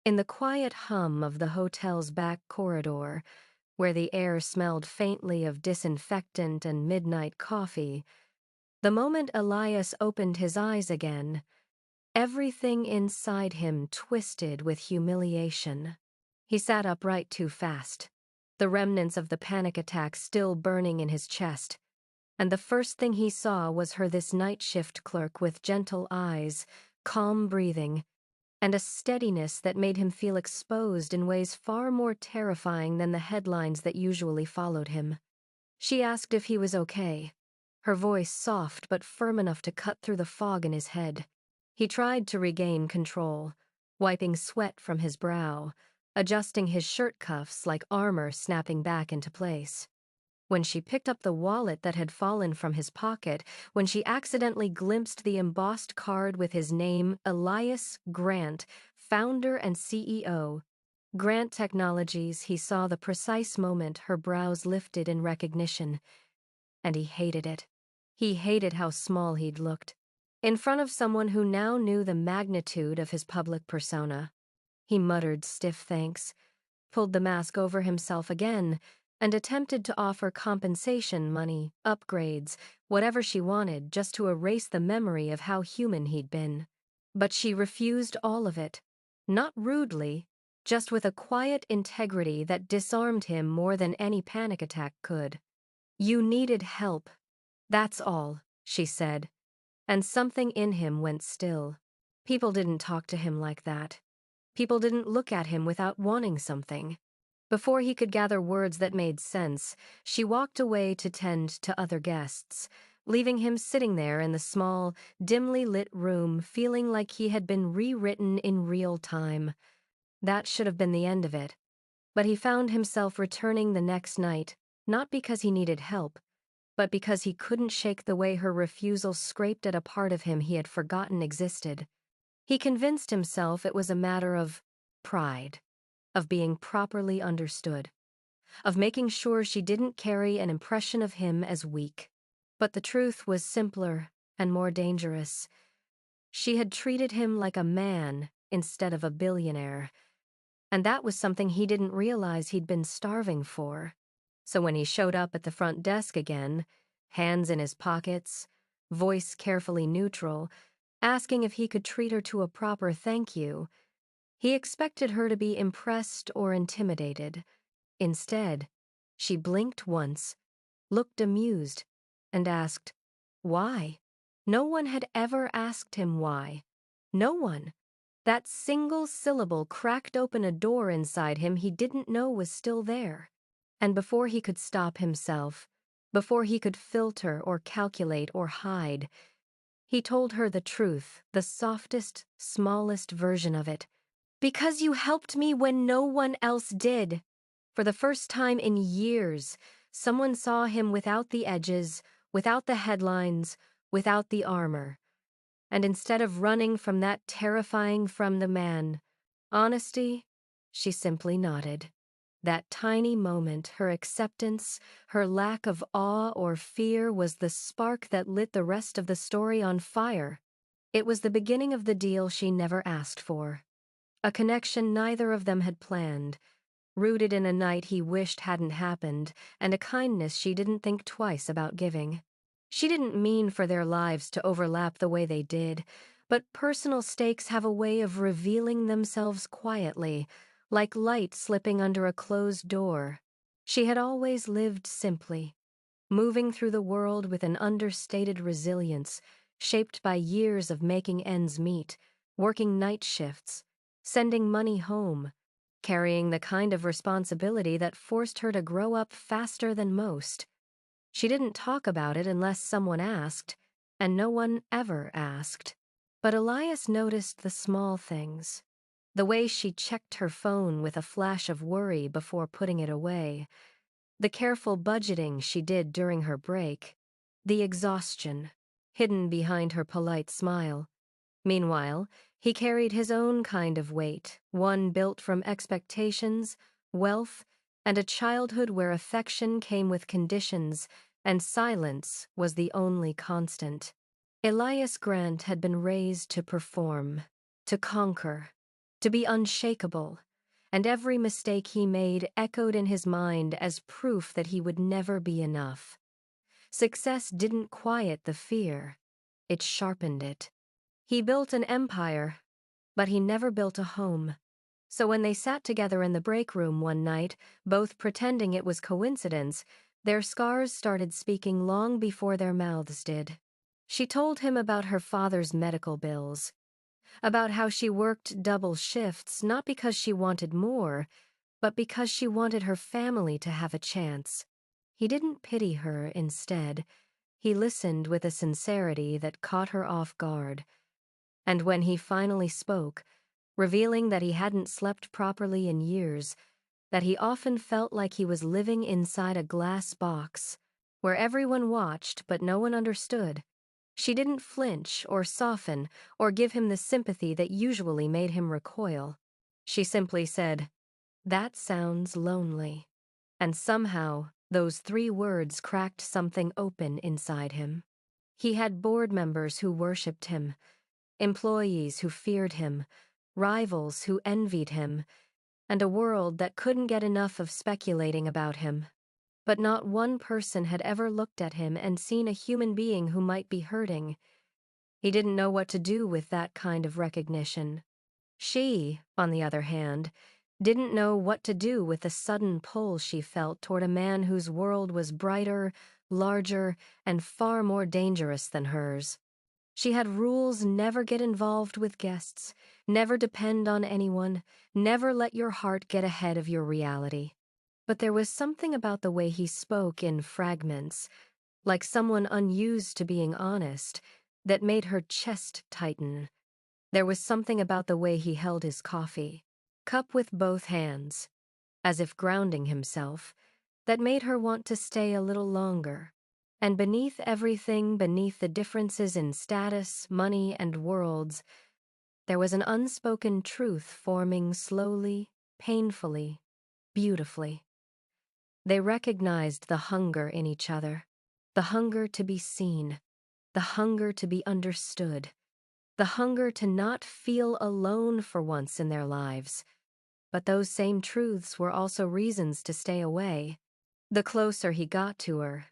In the quiet hum of the hotel's back corridor, where the air smelled faintly of disinfectant and midnight coffee, the moment Elias opened his eyes again, everything inside him twisted with humiliation. He sat upright too fast, the remnants of the panic attack still burning in his chest, and the first thing he saw was this night shift clerk with gentle eyes, calm breathing, and a steadiness that made him feel exposed in ways far more terrifying than the headlines that usually followed him. She asked if he was okay, her voice soft but firm enough to cut through the fog in his head. He tried to regain control, wiping sweat from his brow, adjusting his shirt cuffs like armor snapping back into place. When she picked up the wallet that had fallen from his pocket, when she accidentally glimpsed the embossed card with his name, Elias Grant, founder and CEO, Grant Technologies, he saw the precise moment her brows lifted in recognition, and he hated it. He hated how small he'd looked, in front of someone who now knew the magnitude of his public persona. He muttered stiff thanks, pulled the mask over himself again, and attempted to offer compensation money, upgrades, whatever she wanted, just to erase the memory of how human he'd been. But she refused all of it, not rudely, just with a quiet integrity that disarmed him more than any panic attack could. "You needed help. That's all," she said, and something in him went still. People didn't talk to him like that. People didn't look at him without wanting something. Before he could gather words that made sense, she walked away to tend to other guests, leaving him sitting there in the small, dimly lit room feeling like he had been rewritten in real time. That should have been the end of it. But he found himself returning the next night, not because he needed help, but because he couldn't shake the way her refusal scraped at a part of him he had forgotten existed. He convinced himself it was a matter of pride, of being properly understood, of making sure she didn't carry an impression of him as weak. But the truth was simpler and more dangerous. She had treated him like a man instead of a billionaire, and that was something he didn't realize he'd been starving for. So when he showed up at the front desk again, hands in his pockets, voice carefully neutral, asking if he could treat her to a proper thank you, he expected her to be impressed or intimidated. Instead, she blinked once, looked amused, and asked, "Why?" No one had ever asked him why. No one. That single syllable cracked open a door inside him he didn't know was still there. And before he could stop himself, before he could filter or calculate or hide, he told her the truth, the softest, smallest version of it. "Because you helped me when no one else did." For the first time in years, someone saw him without the edges, without the headlines, without the armor. And instead of running from that terrifying from the man, honesty, she simply nodded. That tiny moment, her acceptance, her lack of awe or fear was the spark that lit the rest of the story on fire. It was the beginning of the deal she never asked for. A connection neither of them had planned, rooted in a night he wished hadn't happened, and a kindness she didn't think twice about giving. She didn't mean for their lives to overlap the way they did, but personal stakes have a way of revealing themselves quietly, like light slipping under a closed door. She had always lived simply, moving through the world with an understated resilience, shaped by years of making ends meet, working night shifts, sending money home, carrying the kind of responsibility that forced her to grow up faster than most. She didn't talk about it unless someone asked, and no one ever asked. But Elias noticed the small things. The way she checked her phone with a flash of worry before putting it away, the careful budgeting she did during her break, the exhaustion hidden behind her polite smile. Meanwhile, he carried his own kind of weight, one built from expectations, wealth, and a childhood where affection came with conditions and silence was the only constant. Elias Grant had been raised to perform, to conquer, to be unshakable, and every mistake he made echoed in his mind as proof that he would never be enough. Success didn't quiet the fear, it sharpened it. He built an empire, but he never built a home. So when they sat together in the break room one night, both pretending it was coincidence, their scars started speaking long before their mouths did. She told him about her father's medical bills, about how she worked double shifts not because she wanted more, but because she wanted her family to have a chance. He didn't pity her, instead. He listened with a sincerity that caught her off guard. And when he finally spoke, revealing that he hadn't slept properly in years, that he often felt like he was living inside a glass box, where everyone watched but no one understood, she didn't flinch or soften or give him the sympathy that usually made him recoil. She simply said, "That sounds lonely." And somehow, those 3 words cracked something open inside him. He had board members who worshipped him, employees who feared him, rivals who envied him, and a world that couldn't get enough of speculating about him. But not one person had ever looked at him and seen a human being who might be hurting. He didn't know what to do with that kind of recognition. She, on the other hand, didn't know what to do with the sudden pull she felt toward a man whose world was brighter, larger, and far more dangerous than hers. She had rules: never get involved with guests, never depend on anyone, never let your heart get ahead of your reality. But there was something about the way he spoke in fragments, like someone unused to being honest, that made her chest tighten. There was something about the way he held his coffee, cup with both hands, as if grounding himself, that made her want to stay a little longer. And beneath everything, beneath the differences in status, money, and worlds, there was an unspoken truth forming slowly, painfully, beautifully. They recognized the hunger in each other, the hunger to be seen, the hunger to be understood, the hunger to not feel alone for once in their lives. But those same truths were also reasons to stay away. The closer he got to her,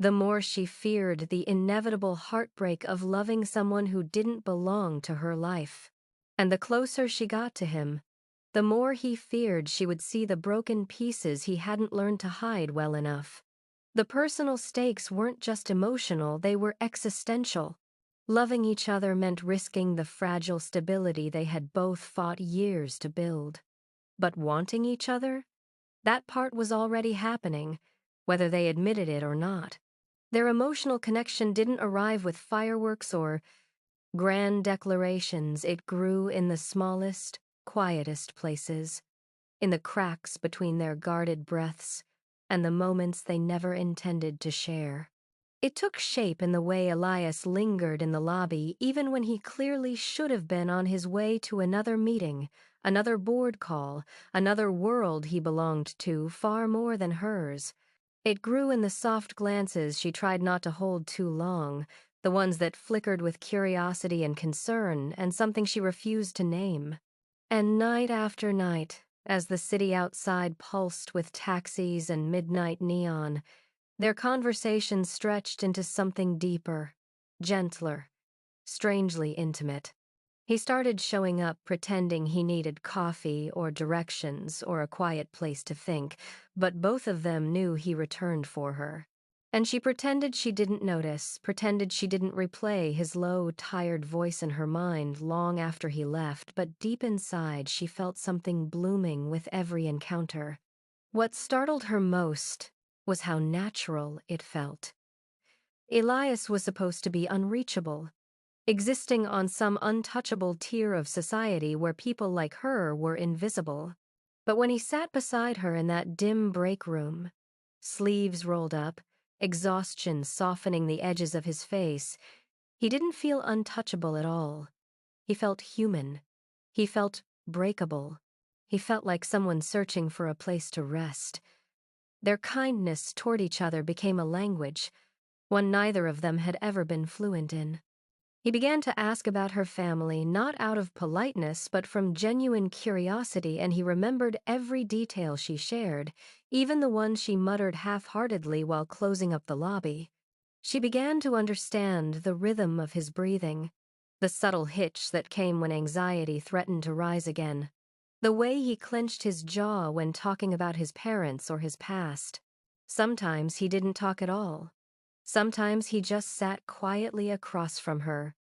the more she feared the inevitable heartbreak of loving someone who didn't belong to her life. And the closer she got to him, the more he feared she would see the broken pieces he hadn't learned to hide well enough. The personal stakes weren't just emotional, they were existential. Loving each other meant risking the fragile stability they had both fought years to build. But wanting each other? That part was already happening, whether they admitted it or not. Their emotional connection didn't arrive with fireworks or grand declarations. It grew in the smallest, quietest places, in the cracks between their guarded breaths and the moments they never intended to share. It took shape in the way Elias lingered in the lobby even when he clearly should have been on his way to another meeting, another board call, another world he belonged to far more than hers. It grew in the soft glances she tried not to hold too long, the ones that flickered with curiosity and concern and something she refused to name. And night after night, as the city outside pulsed with taxis and midnight neon, their conversation stretched into something deeper, gentler, strangely intimate. He started showing up pretending he needed coffee or directions or a quiet place to think, but both of them knew he returned for her. And she pretended she didn't notice, pretended she didn't replay his low, tired voice in her mind long after he left, but deep inside she felt something blooming with every encounter. What startled her most was how natural it felt. Elias was supposed to be unreachable, existing on some untouchable tier of society where people like her were invisible. But when he sat beside her in that dim break room, sleeves rolled up, exhaustion softening the edges of his face, he didn't feel untouchable at all. He felt human. He felt breakable. He felt like someone searching for a place to rest. Their kindness toward each other became a language, one neither of them had ever been fluent in. He began to ask about her family, not out of politeness, but from genuine curiosity, and he remembered every detail she shared, even the ones she muttered half-heartedly while closing up the lobby. She began to understand the rhythm of his breathing, the subtle hitch that came when anxiety threatened to rise again, the way he clenched his jaw when talking about his parents or his past. Sometimes he didn't talk at all. Sometimes he just sat quietly across from her,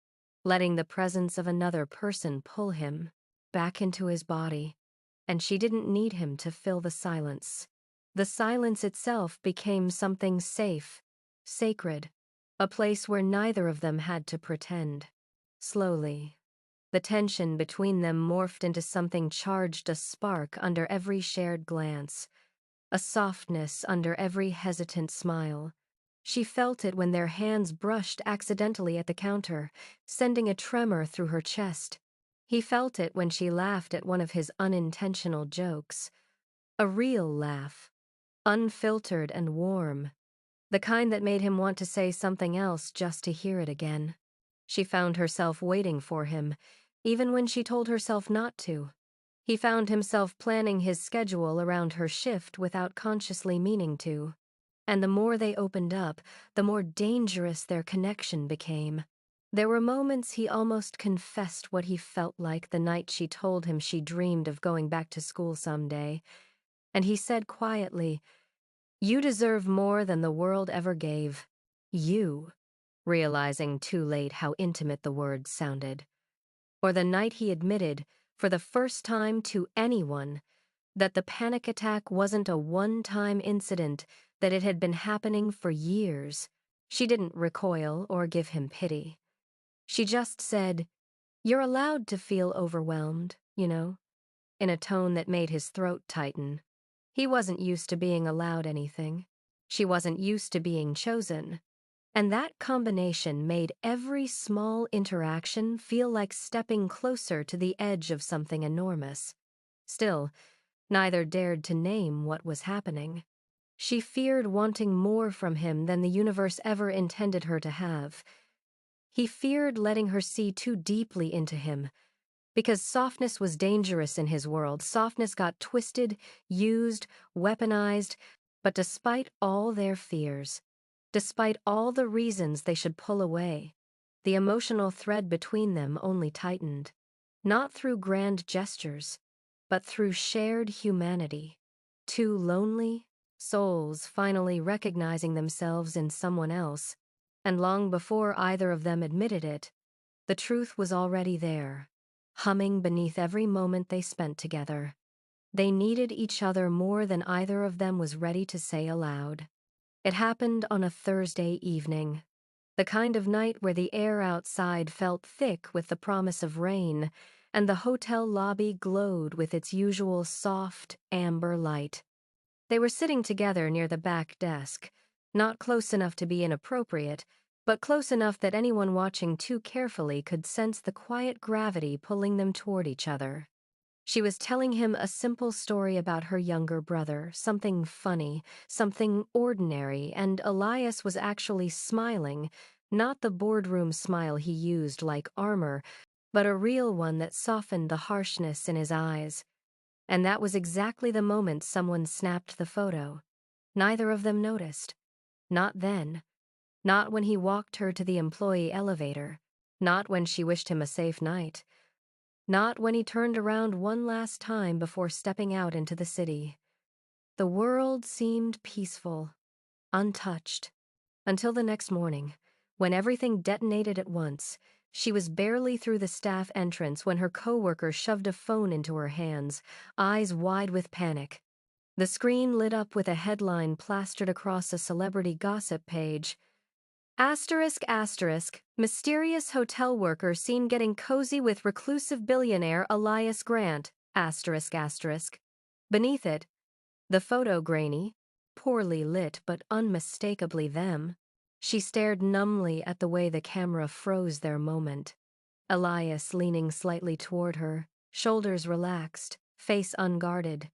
letting the presence of another person pull him back into his body, and she didn't need him to fill the silence. The silence itself became something safe, sacred, a place where neither of them had to pretend. Slowly, the tension between them morphed into something charged, a spark under every shared glance, a softness under every hesitant smile. She felt it when their hands brushed accidentally at the counter, sending a tremor through her chest. He felt it when she laughed at one of his unintentional jokes. A real laugh, unfiltered and warm, the kind that made him want to say something else just to hear it again. She found herself waiting for him, even when she told herself not to. He found himself planning his schedule around her shift without consciously meaning to. And the more they opened up, the more dangerous their connection became. There were moments he almost confessed what he felt like the night she told him she dreamed of going back to school someday. And he said quietly, "You deserve more than the world ever gave." You, realizing too late how intimate the words sounded. Or the night he admitted, for the first time to anyone, that the panic attack wasn't a one-time incident, that it had been happening for years. She didn't recoil or give him pity. She just said, "You're allowed to feel overwhelmed, you know," in a tone that made his throat tighten. He wasn't used to being allowed anything. She wasn't used to being chosen. And that combination made every small interaction feel like stepping closer to the edge of something enormous. Still, neither dared to name what was happening. She feared wanting more from him than the universe ever intended her to have. He feared letting her see too deeply into him, because softness was dangerous in his world. Softness got twisted, used, weaponized, but despite all their fears, despite all the reasons they should pull away, the emotional thread between them only tightened, not through grand gestures, but through shared humanity. Two lonely souls finally recognizing themselves in someone else, and long before either of them admitted it, the truth was already there, humming beneath every moment they spent together. They needed each other more than either of them was ready to say aloud. It happened on a Thursday evening, the kind of night where the air outside felt thick with the promise of rain, and the hotel lobby glowed with its usual soft, amber light. They were sitting together near the back desk, not close enough to be inappropriate, but close enough that anyone watching too carefully could sense the quiet gravity pulling them toward each other. She was telling him a simple story about her younger brother, something funny, something ordinary, and Elias was actually smiling, not the boardroom smile he used like armor, but a real one that softened the harshness in his eyes. And that was exactly the moment someone snapped the photo. Neither of them noticed. Not then. Not when he walked her to the employee elevator. Not when she wished him a safe night. Not when he turned around one last time before stepping out into the city. The world seemed peaceful, untouched, until the next morning, when everything detonated at once. She was barely through the staff entrance when her coworker shoved a phone into her hands, eyes wide with panic. The screen lit up with a headline plastered across a celebrity gossip page. Asterisk, asterisk, mysterious hotel worker seen getting cozy with reclusive billionaire Elias Grant, asterisk, asterisk. Beneath it, the photo grainy, poorly lit but unmistakably them. She stared numbly at the way the camera froze their moment. Elias leaning slightly toward her, shoulders relaxed, face unguarded.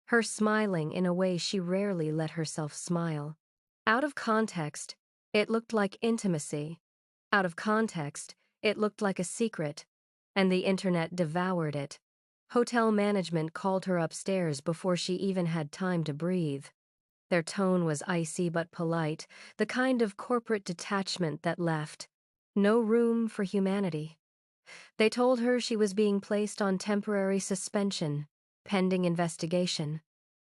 Her smiling in a way she rarely let herself smile. Out of context, it looked like intimacy. Out of context, It looked like a secret, and the internet devoured it. Hotel management called her upstairs before she even had time to breathe. Their tone was icy but polite, the kind of corporate detachment that left no room for humanity. They told her she was being placed on temporary suspension, pending investigation,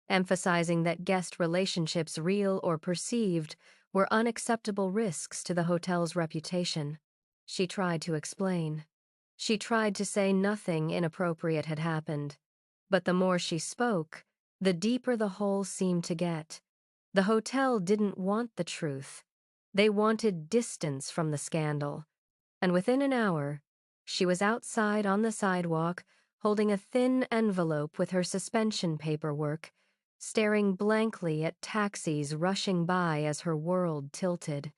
emphasizing that guest relationships, real or perceived, were unacceptable risks to the hotel's reputation. She tried to explain. She tried to say nothing inappropriate had happened. But the more she spoke, the deeper the hole seemed to get. The hotel didn't want the truth. They wanted distance from the scandal. And within an hour, she was outside on the sidewalk, holding a thin envelope with her suspension paperwork, staring blankly at taxis rushing by as her world tilted.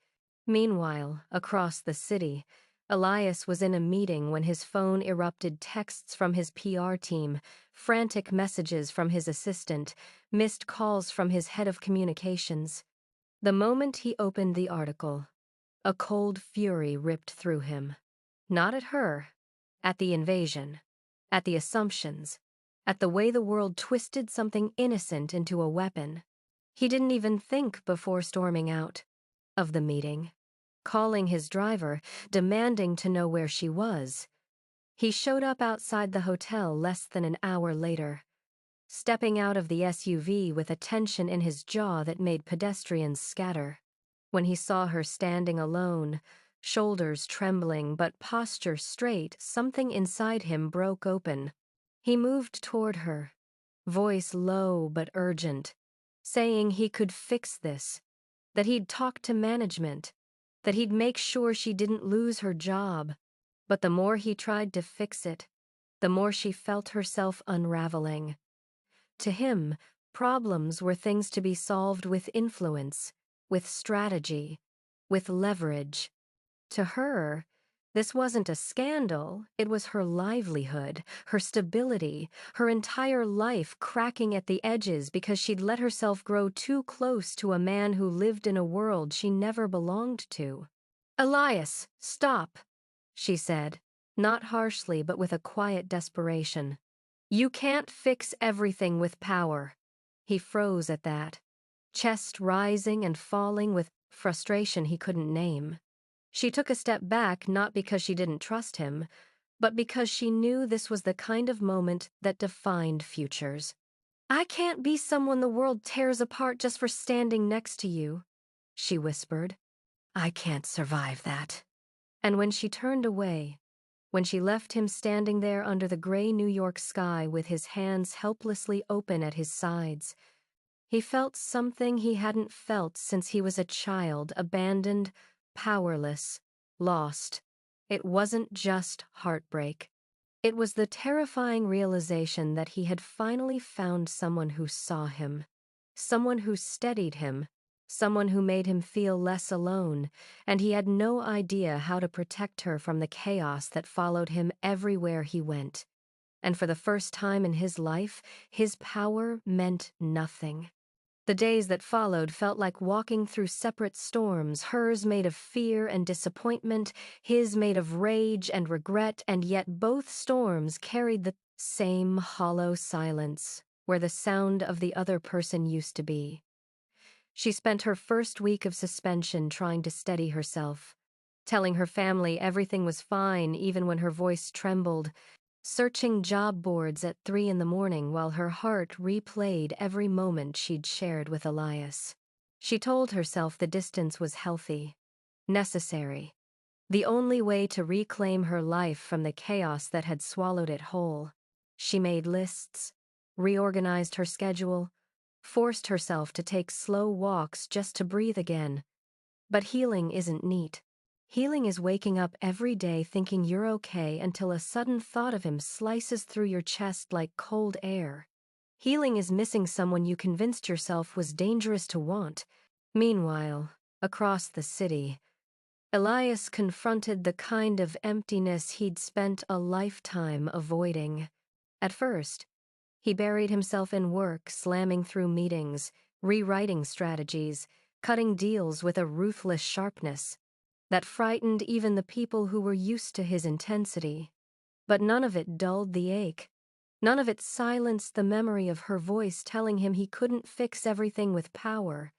Meanwhile, across the city, Elias was in a meeting when his phone erupted texts from his PR team, frantic messages from his assistant, missed calls from his head of communications. The moment he opened the article, a cold fury ripped through him. Not at her, at the invasion, at the assumptions, at the way the world twisted something innocent into a weapon. He didn't even think before storming out of the meeting, calling his driver, demanding to know where she was. He showed up outside the hotel less than an hour later, stepping out of the SUV with a tension in his jaw that made pedestrians scatter. When he saw her standing alone, shoulders trembling but posture straight, something inside him broke open. He moved toward her, voice low but urgent, saying he could fix this, that he'd talk to management, that he'd make sure she didn't lose her job. But the more he tried to fix it, the more she felt herself unraveling. To him, problems were things to be solved with influence, with strategy, with leverage. To her, this wasn't a scandal, it was her livelihood, her stability, her entire life cracking at the edges because she'd let herself grow too close to a man who lived in a world she never belonged to. "Elias, stop," she said, not harshly but with a quiet desperation. "You can't fix everything with power." He froze at that, chest rising and falling with frustration he couldn't name. She took a step back not because she didn't trust him, but because she knew this was the kind of moment that defined futures. "I can't be someone the world tears apart just for standing next to you," she whispered. "I can't survive that." And when she turned away, when she left him standing there under the gray New York sky with his hands helplessly open at his sides, he felt something he hadn't felt since he was a child, abandoned, powerless, lost. It wasn't just heartbreak. It was the terrifying realization that he had finally found someone who saw him, someone who steadied him, someone who made him feel less alone, and he had no idea how to protect her from the chaos that followed him everywhere he went. And for the first time in his life, his power meant nothing. The days that followed felt like walking through separate storms, hers made of fear and disappointment, his made of rage and regret, and yet both storms carried the same hollow silence, where the sound of the other person used to be. She spent her first week of suspension trying to steady herself, telling her family everything was fine even when her voice trembled, searching job boards at 3 a.m. while her heart replayed every moment she'd shared with Elias. She told herself the distance was healthy, necessary, the only way to reclaim her life from the chaos that had swallowed it whole. She made lists, reorganized her schedule, forced herself to take slow walks just to breathe again. But healing isn't neat. Healing is waking up every day thinking you're okay until a sudden thought of him slices through your chest like cold air. Healing is missing someone you convinced yourself was dangerous to want. Meanwhile, across the city, Elias confronted the kind of emptiness he'd spent a lifetime avoiding. At first, he buried himself in work, slamming through meetings, rewriting strategies, cutting deals with a ruthless sharpness. that frightened even the people who were used to his intensity. But none of it dulled the ache. None of it silenced the memory of her voice telling him he couldn't fix everything with power.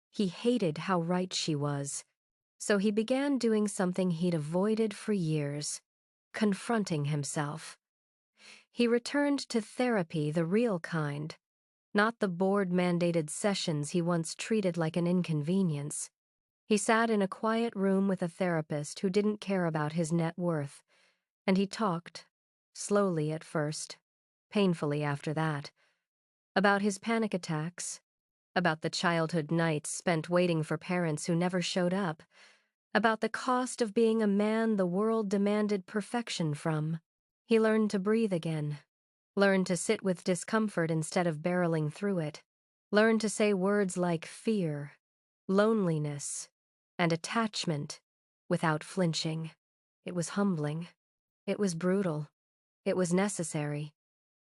He hated how right she was. So he began doing something he'd avoided for years, confronting himself. He returned to therapy, the real kind, not the board-mandated sessions he once treated like an inconvenience. He sat in a quiet room with a therapist who didn't care about his net worth, and he talked, slowly at first, painfully after that, about his panic attacks, about the childhood nights spent waiting for parents who never showed up, about the cost of being a man the world demanded perfection from. He learned to breathe again, learned to sit with discomfort instead of barreling through it, learned to say words like fear, loneliness, and attachment without flinching. It was humbling. It was brutal. It was necessary.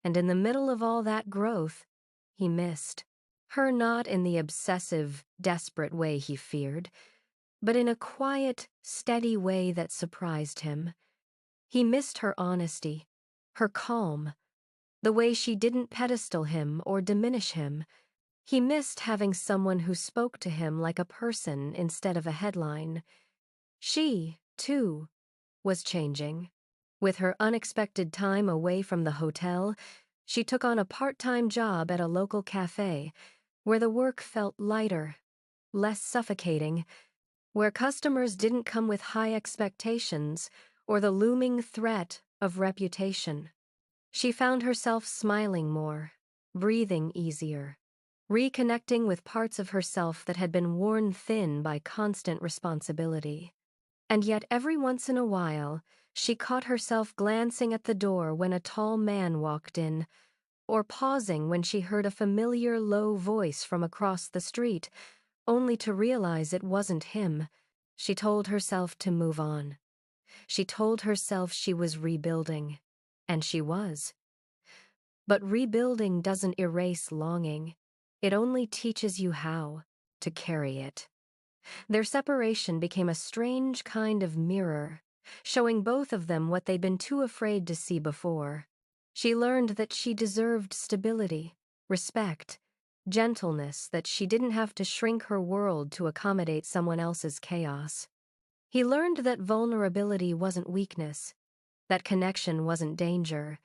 And in the middle of all that growth, he missed her, not in the obsessive, desperate way he feared, but in a quiet, steady way that surprised him. He missed her honesty, her calm, the way she didn't pedestal him or diminish him. He missed having someone who spoke to him like a person instead of a headline. She, too, was changing. With her unexpected time away from the hotel, she took on a part-time job at a local cafe, where the work felt lighter, less suffocating, where customers didn't come with high expectations or the looming threat of reputation. She found herself smiling more, breathing easier, reconnecting with parts of herself that had been worn thin by constant responsibility. And yet every once in a while, she caught herself glancing at the door when a tall man walked in, or pausing when she heard a familiar low voice from across the street, only to realize it wasn't him. She told herself to move on. She told herself she was rebuilding, and she was. But rebuilding doesn't erase longing. It only teaches you how to carry it. Their separation became a strange kind of mirror, showing both of them what they'd been too afraid to see before. She learned that she deserved stability, respect, gentleness, that she didn't have to shrink her world to accommodate someone else's chaos. He learned that vulnerability wasn't weakness, that connection wasn't danger,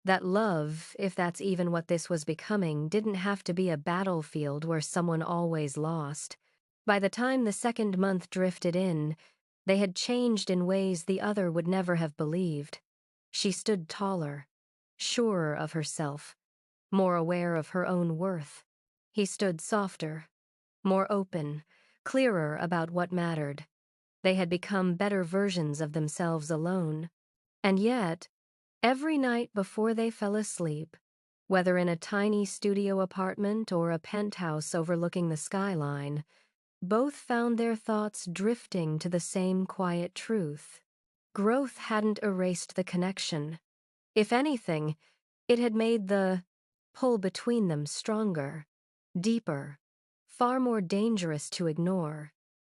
that love, if that's even what this was becoming, didn't have to be a battlefield where someone always lost. By the time the second month drifted in, they had changed in ways the other would never have believed. She stood taller, surer of herself, more aware of her own worth. He stood softer, more open, clearer about what mattered. They had become better versions of themselves alone. And yet, every night before they fell asleep, whether in a tiny studio apartment or a penthouse overlooking the skyline, both found their thoughts drifting to the same quiet truth. Growth hadn't erased the connection. If anything, it had made the pull between them stronger, deeper, far more dangerous to ignore.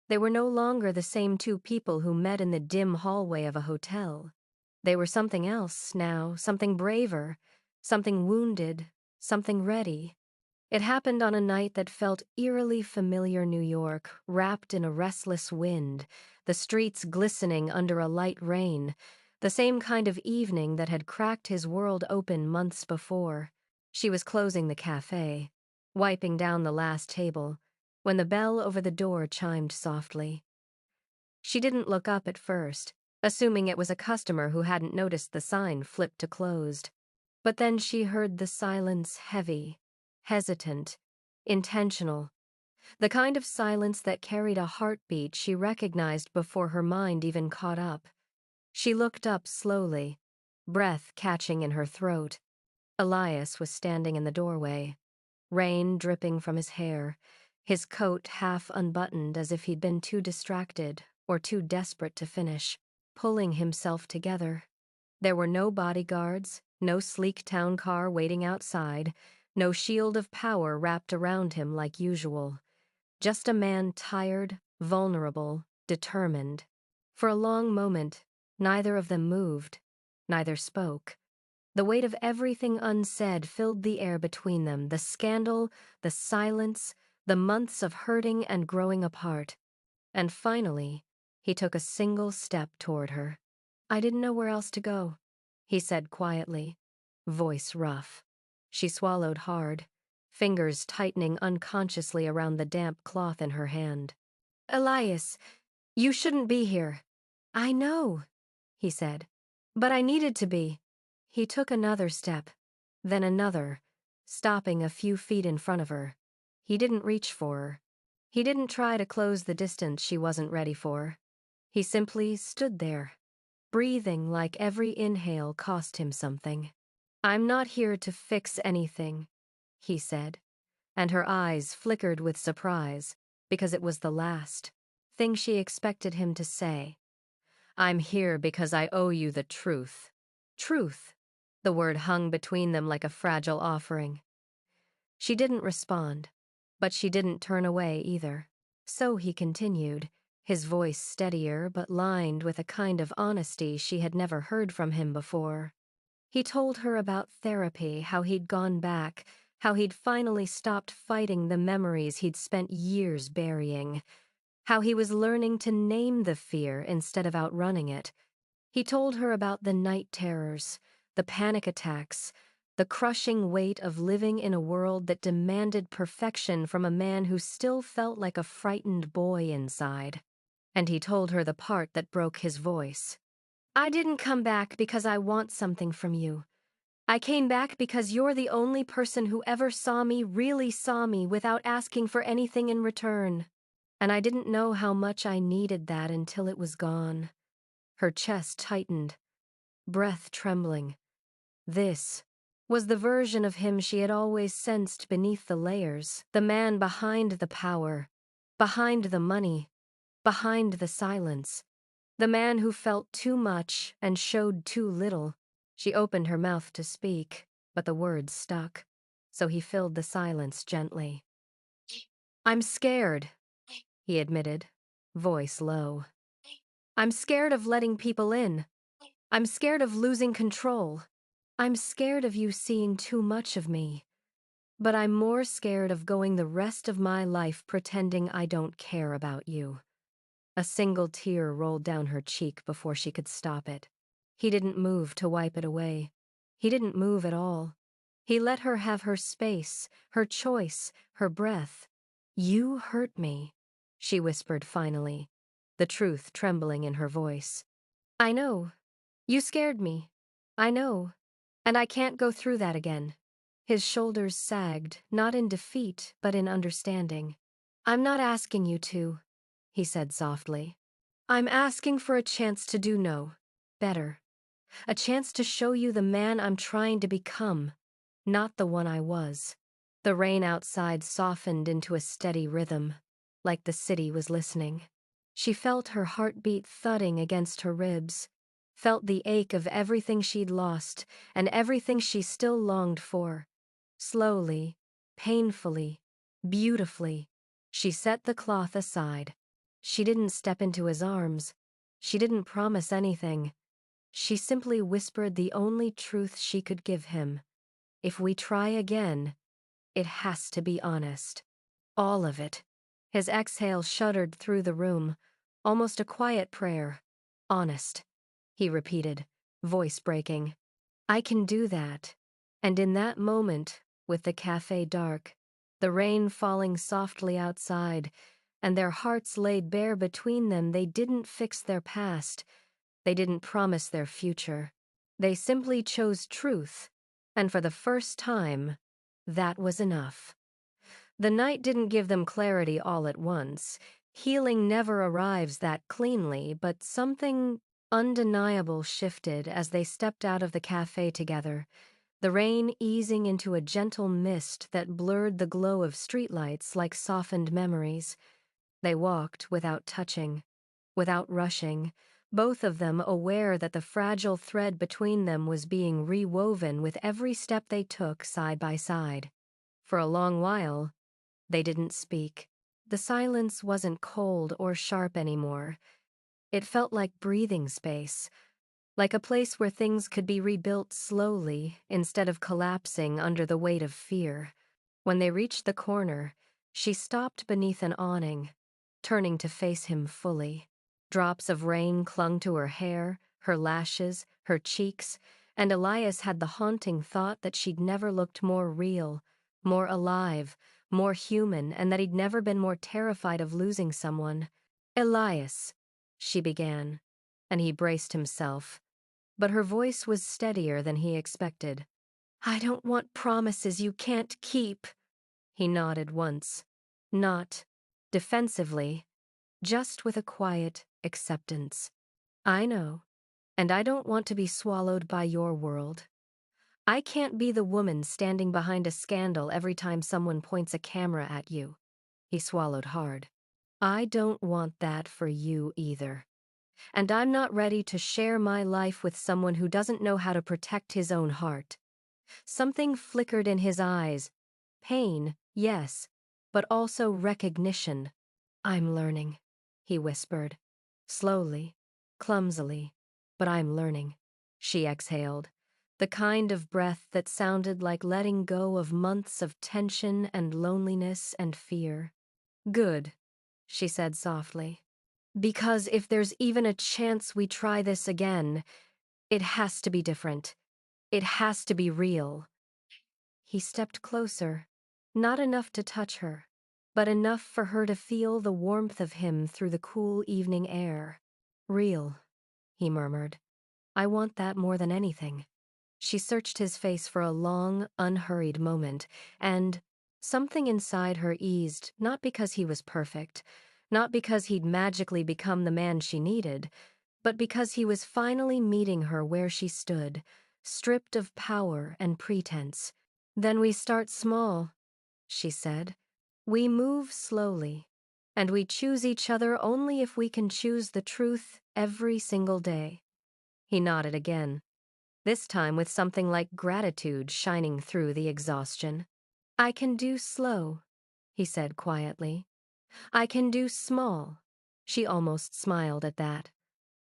They were no longer the same two people who met in the dim hallway of a hotel. They were something else now, something braver, something wounded, something ready. It happened on a night that felt eerily familiar. New York, wrapped in a restless wind, the streets glistening under a light rain, the same kind of evening that had cracked his world open months before. She was closing the cafe, wiping down the last table, when the bell over the door chimed softly. She didn't look up at first, assuming it was a customer who hadn't noticed the sign flipped to closed. But then she heard the silence heavy, hesitant, intentional, the kind of silence that carried a heartbeat she recognized before her mind even caught up. She looked up slowly, breath catching in her throat. Elias was standing in the doorway, rain dripping from his hair, his coat half unbuttoned as if he'd been too distracted or too desperate to finish, pulling himself together. There were no bodyguards, no sleek town car waiting outside, no shield of power wrapped around him like usual. Just a man tired, vulnerable, determined. For a long moment, neither of them moved, neither spoke. The weight of everything unsaid filled the air between them, the scandal, the silence, the months of hurting and growing apart. And finally, he took a single step toward her. "I didn't know where else to go," he said quietly, voice rough. She swallowed hard, fingers tightening unconsciously around the damp cloth in her hand. "Elias, you shouldn't be here." "I know," he said, "but I needed to be." He took another step, then another, stopping a few feet in front of her. He didn't reach for her. He didn't try to close the distance she wasn't ready for. He simply stood there, breathing like every inhale cost him something. "I'm not here to fix anything," he said, and her eyes flickered with surprise because it was the last thing she expected him to say. "I'm here because I owe you the truth." Truth. The word hung between them like a fragile offering. She didn't respond, but she didn't turn away either. So he continued, his voice steadier but lined with a kind of honesty she had never heard from him before. He told her about therapy, how he'd gone back, how he'd finally stopped fighting the memories he'd spent years burying, how he was learning to name the fear instead of outrunning it. He told her about the night terrors, the panic attacks, the crushing weight of living in a world that demanded perfection from a man who still felt like a frightened boy inside. And he told her the part that broke his voice. "I didn't come back because I want something from you. I came back because you're the only person who ever saw me, really saw me, without asking for anything in return. And I didn't know how much I needed that until it was gone." Her chest tightened, breath trembling. This was the version of him she had always sensed beneath the layers, the man behind the power, behind the money, behind the silence, the man who felt too much and showed too little. She opened her mouth to speak, but the words stuck, so he filled the silence gently. "I'm scared," he admitted, voice low. "I'm scared of letting people in. I'm scared of losing control. I'm scared of you seeing too much of me. But I'm more scared of going the rest of my life pretending I don't care about you." A single tear rolled down her cheek before she could stop it. He didn't move to wipe it away. He didn't move at all. He let her have her space, her choice, her breath. "You hurt me," she whispered finally, the truth trembling in her voice. "I know. You scared me. I know. And I can't go through that again." His shoulders sagged, not in defeat, but in understanding. "I'm not asking you to," he said softly. "I'm asking for a chance to do better. A chance to show you the man I'm trying to become, not the one I was." The rain outside softened into a steady rhythm, like the city was listening. She felt her heartbeat thudding against her ribs, felt the ache of everything she'd lost and everything she still longed for. Slowly, painfully, beautifully, she set the cloth aside. She didn't step into his arms. She didn't promise anything. She simply whispered the only truth she could give him. "If we try again, it has to be honest. All of it." His exhale shuddered through the room, almost a quiet prayer. "Honest," he repeated, voice breaking. "I can do that." And in that moment, with the cafe dark, the rain falling softly outside, and their hearts laid bare between them, they didn't fix their past. They didn't promise their future. They simply chose truth, and for the first time, that was enough. The night didn't give them clarity all at once. Healing never arrives that cleanly, but something undeniable shifted as they stepped out of the cafe together, the rain easing into a gentle mist that blurred the glow of streetlights like softened memories. They walked without touching, without rushing, both of them aware that the fragile thread between them was being rewoven with every step they took side by side. For a long while, they didn't speak. The silence wasn't cold or sharp anymore. It felt like breathing space, like a place where things could be rebuilt slowly instead of collapsing under the weight of fear. When they reached the corner, she stopped beneath an awning, turning to face him fully. Drops of rain clung to her hair, her lashes, her cheeks, and Elias had the haunting thought that she'd never looked more real, more alive, more human, and that he'd never been more terrified of losing someone. "Elias," she began, and he braced himself, but her voice was steadier than he expected. "I don't want promises you can't keep." He nodded once, not defensively, just with a quiet acceptance. "I know, and I don't want to be swallowed by your world. I can't be the woman standing behind a scandal every time someone points a camera at you." He swallowed hard. "I don't want that for you either. And I'm not ready to share my life with someone who doesn't know how to protect his own heart." Something flickered in his eyes. Pain, yes, but also recognition. "I'm learning," he whispered. Slowly, clumsily, "but I'm learning." She exhaled, the kind of breath that sounded like letting go of months of tension and loneliness and fear. "Good," she said softly. "Because if there's even a chance we try this again, it has to be different. It has to be real." He stepped closer, not enough to touch her, but enough for her to feel the warmth of him through the cool evening air. "Real," he murmured. "I want that more than anything." She searched his face for a long, unhurried moment, and something inside her eased, not because he was perfect, not because he'd magically become the man she needed, but because he was finally meeting her where she stood, stripped of power and pretense. "Then we start small," she said. "We move slowly, and we choose each other only if we can choose the truth every single day." He nodded again, this time with something like gratitude shining through the exhaustion. "I can do slow," he said quietly. "I can do small." She almost smiled at that.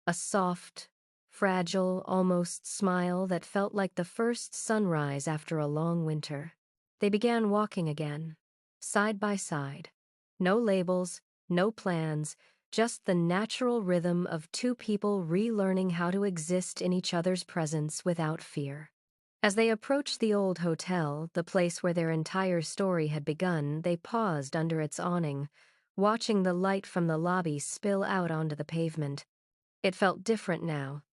A soft, fragile, almost smile that felt like the first sunrise after a long winter. They began walking again, side by side. No labels, no plans, just the natural rhythm of two people relearning how to exist in each other's presence without fear. As they approached the old hotel, the place where their entire story had begun, they paused under its awning, watching the light from the lobby spill out onto the pavement. It felt different now,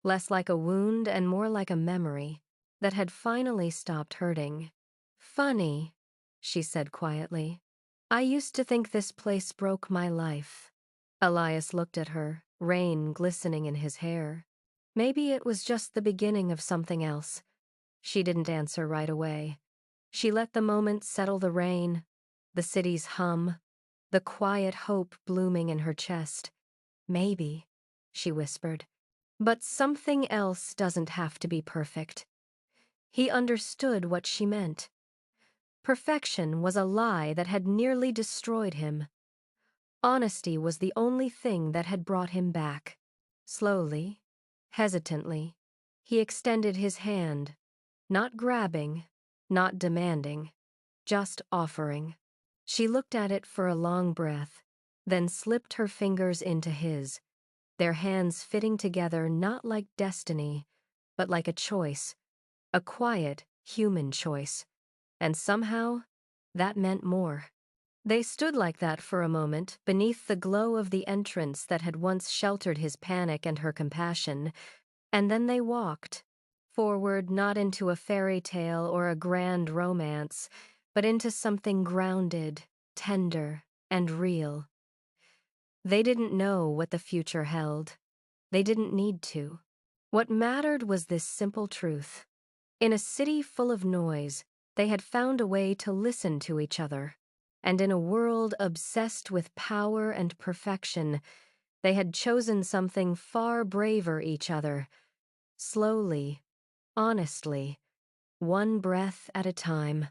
less like a wound and more like a memory that had finally stopped hurting. "Funny," she said quietly. "I used to think this place broke my life." Elias looked at her, rain glistening in his hair. Maybe it was just the beginning of something else. She didn't answer right away. She let the moment settle the rain, the city's hum, the quiet hope blooming in her chest. "Maybe," she whispered. "But something else doesn't have to be perfect." He understood what she meant. Perfection was a lie that had nearly destroyed him. Honesty was the only thing that had brought him back. Slowly, hesitantly, he extended his hand, not grabbing, not demanding, just offering. She looked at it for a long breath, then slipped her fingers into his, their hands fitting together not like destiny, but like a choice, a quiet, human choice. And somehow, that meant more. They stood like that for a moment, beneath the glow of the entrance that had once sheltered his panic and her compassion, and then they walked, forward not into a fairy tale or a grand romance, but into something grounded, tender, and real. They didn't know what the future held. They didn't need to. What mattered was this simple truth. In a city full of noise, they had found a way to listen to each other. And in a world obsessed with power and perfection, they had chosen something far braver each other. Slowly, honestly, one breath at a time.